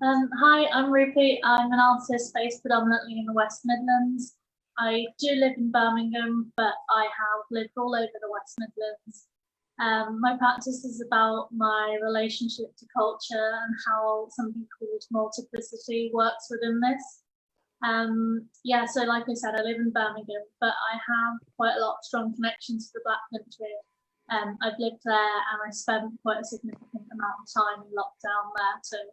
Hi, I'm Rupi. I'm an artist based predominantly in the West Midlands. I do live in Birmingham, but I have lived all over the West Midlands. My practice is about my relationship to culture and how something called multiplicity works within this. Yeah, so like I said, I live in Birmingham, but I have quite a lot of strong connections to the Black Country. I've lived there and I spent quite a significant amount of time in lockdown there too.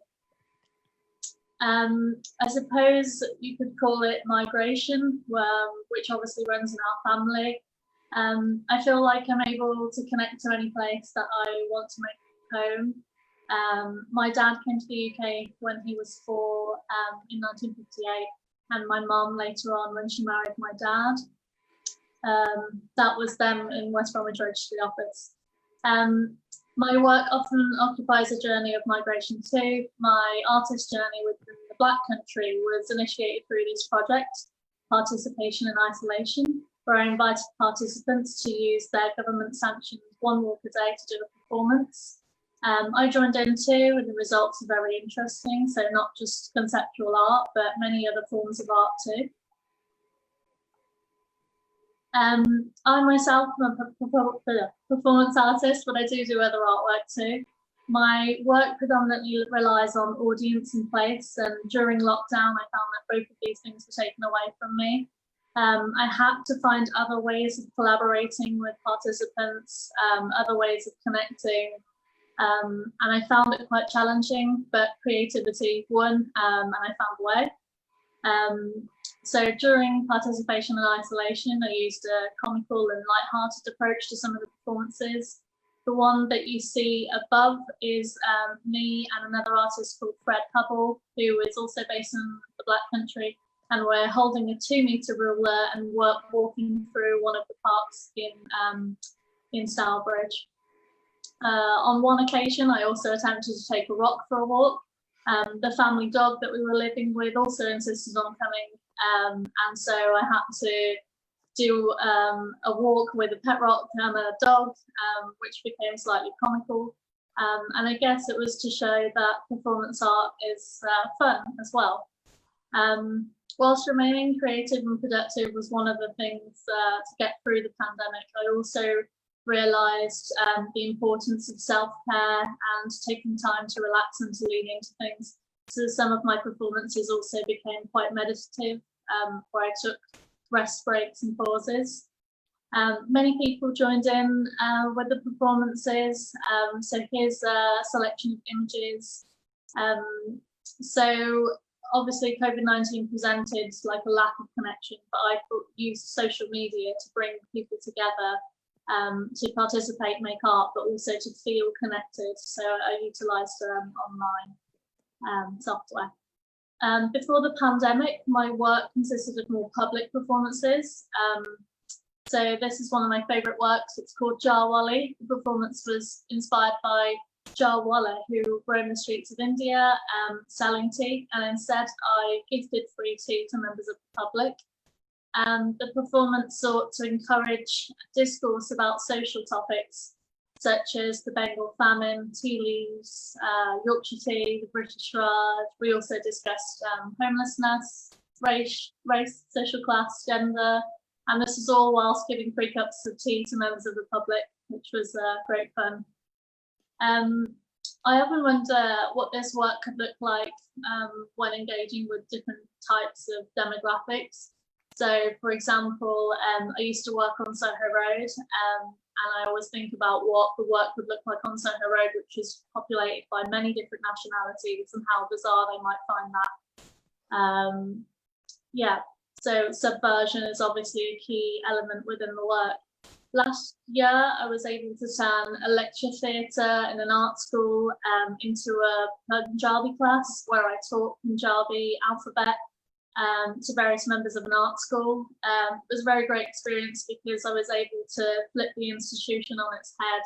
I suppose you could call it migration, which obviously runs in our family. I feel like I'm able to connect to any place that I want to make home. My dad came to the UK when he was 4 in 1958, and my mum later on when she married my dad. That was them in West Bromwich Registry Office. Um, my work often occupies a journey of migration too. My artist journey within the Black Country was initiated through this project, Participation in Isolation, where I invited participants to use their government-sanctioned one walk a day to do a performance. I joined in too, and the results are very interesting. So not just conceptual art, but many other forms of art too. I myself am a performance artist, but I do other artwork too. My work predominantly relies on audience and place, and during lockdown, I found that both of these things were taken away from me. I had to find other ways of collaborating with participants, other ways of connecting, and I found it quite challenging, but creativity won, and I found a way. So during participation and isolation, I used a comical and light-hearted approach to some of the performances. The one that you see above is me and another artist called Fred Hubble, who is also based in the Black Country, and we're holding a 2-meter ruler and walking through one of the parks in Stourbridge. On one occasion, I also attempted to take a rock for a walk. The family dog that we were living with also insisted on coming, and so I had to do a walk with a pet rock and a dog, which became slightly comical. And I guess it was to show that performance art is fun as well. Whilst remaining creative and productive was one of the things to get through the pandemic, I also realised the importance of self-care and taking time to relax and to lean into things. So some of my performances also became quite meditative, where I took rest breaks and pauses. Many people joined in with the performances. So here's a selection of images. So obviously COVID-19 presented like a lack of connection, but I used social media to bring people together, to participate, make art, but also to feel connected. So I utilised online software. Before the pandemic, my work consisted of more public performances. So this is one of my favourite works. It's called Jarwali. The performance was inspired by Jarwala, who roam the streets of India selling tea, and instead I gifted free tea to members of the public. The performance sought to encourage discourse about social topics such as the Bengal famine, tea leaves, Yorkshire tea, the British Raj. We also discussed homelessness, race, social class, gender, and this is all whilst giving free cups of tea to members of the public, which was great fun. I often wonder what this work could look like when engaging with different types of demographics. So, for example, I used to work on Soho Road, and I always think about what the work would look like on Soho Road, which is populated by many different nationalities, and how bizarre they might find that. Yeah, so subversion is obviously a key element within the work. Last year, I was able to turn a lecture theatre in an art school into a Punjabi class where I taught Punjabi alphabet to various members of an art school. It was a very great experience because I was able to flip the institution on its head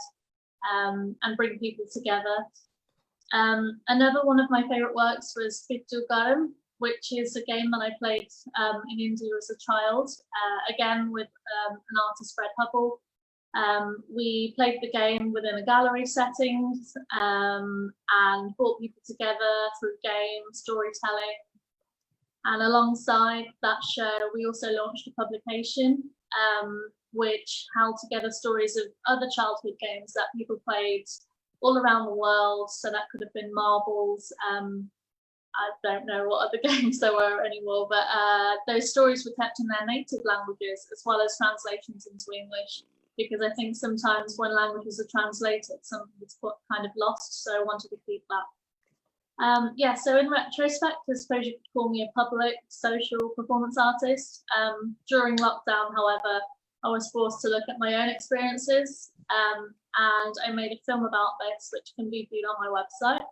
and bring people together. Another one of my favourite works was Pittu Garam, which is a game that I played in India as a child, again with an artist, Fred Hubble. We played the game within a gallery setting and brought people together through games, storytelling. And alongside that show, we also launched a publication which held together stories of other childhood games that people played all around the world. So that could have been marbles. I don't know what other games there were anymore, but those stories were kept in their native languages as well as translations into English, because I think sometimes when languages are translated, something is kind of lost. So I wanted to keep that. Yeah, so in retrospect, I suppose you could call me a public social performance artist. During lockdown, however, I was forced to look at my own experiences, and I made a film about this, which can be viewed on my website.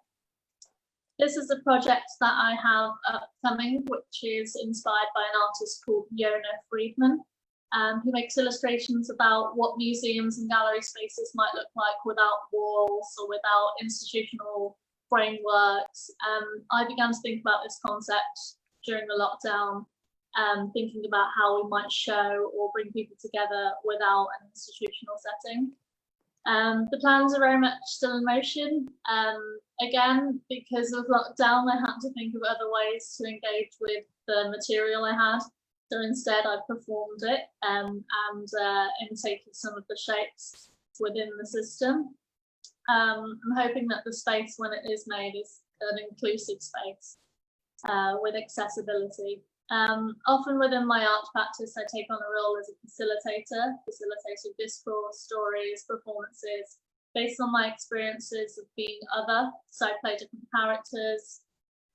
This is a project that I have upcoming, which is inspired by an artist called Yona Friedman, who makes illustrations about what museums and gallery spaces might look like without walls or without institutional frameworks. I began to think about this concept during the lockdown, thinking about how we might show or bring people together without an institutional setting. The plans are very much still in motion. Again, because of lockdown, I had to think of other ways to engage with the material I had. So instead, I performed it and imitated some of the shapes within the system. I'm hoping that the space, when it is made, is an inclusive space with accessibility. Often within my art practice, I take on a role as a facilitating discourse, stories, performances, based on my experiences of being other. So I play different characters,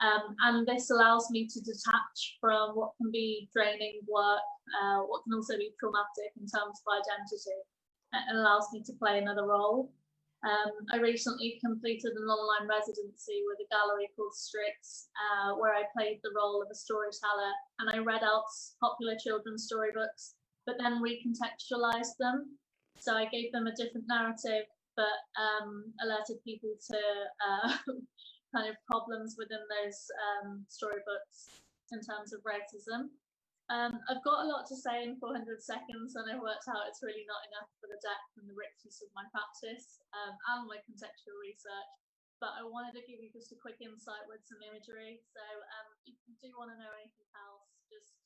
and this allows me to detach from what can be draining work, what can also be traumatic in terms of identity. It allows me to play another role. I recently completed an online residency with a gallery called Strix, where I played the role of a storyteller, and I read out popular children's storybooks, but then recontextualized them. So I gave them a different narrative, but alerted people to kind of problems within those storybooks in terms of racism. I've got a lot to say in 400 seconds, and I worked out it's really not enough for the depth and the richness of my practice and my contextual research. But I wanted to give you just a quick insight with some imagery. So if you do want to know anything else, just